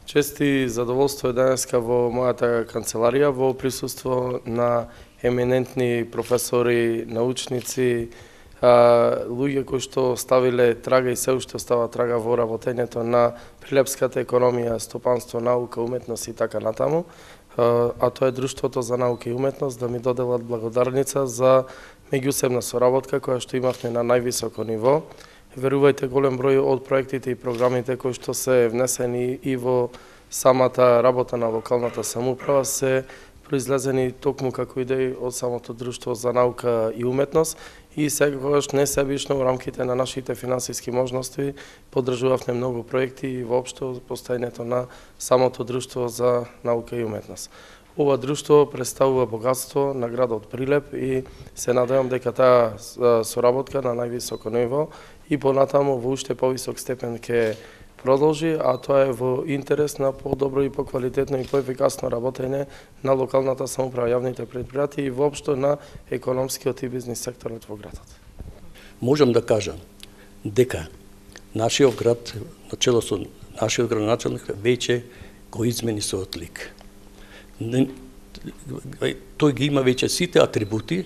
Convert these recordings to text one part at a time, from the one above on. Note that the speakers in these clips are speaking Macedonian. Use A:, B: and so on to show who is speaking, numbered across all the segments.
A: Чест и задоволство е денеска во мојата канцеларија во присуство на еминентни професори, научници, луѓе кои што ставиле трага и се уште става трага во работењето на прилепската економија, стопанство, наука, уметност и така натаму. А тоа е Друштвото за наука и уметност да ми доделат благодарница за меѓусебна соработка која што имавме на највисоко ниво. Верувајте, голем број од проектите и програмите кои што се внесени и во самата работа на локалната самоуправа се произлезени токму како идеи од самото Друштво за наука и уметност и секогаш несебично во рамките на нашите финансиски можности поддржувавме многу проекти и воопшто постоењето на самото Друштво за наука и уметност. Ова друштво представува богатство на градот Прилеп и се надевам дека таа соработка на највисоко ниво и понатаму во уште повисок степен ќе продолжи, а тоа е во интерес на подобро и поквалитетно и поефикасно работење на локалната самоуправа, јавните предпријатија и воопшто на економскиот и бизнис секторот во градот.
B: Можам да кажам дека нашиот град, начело со нашиот градоначалник, веќе го измени својот лик. Тој ги има веќе сите атрибути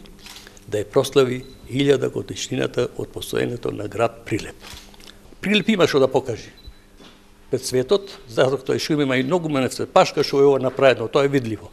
B: да ја прослави 1000 годишнината од постоењето на град Прилеп. Прилеп има што да покаже пред светот, затоа што има и многу мене пашка што е ова направено, тоа е видливо.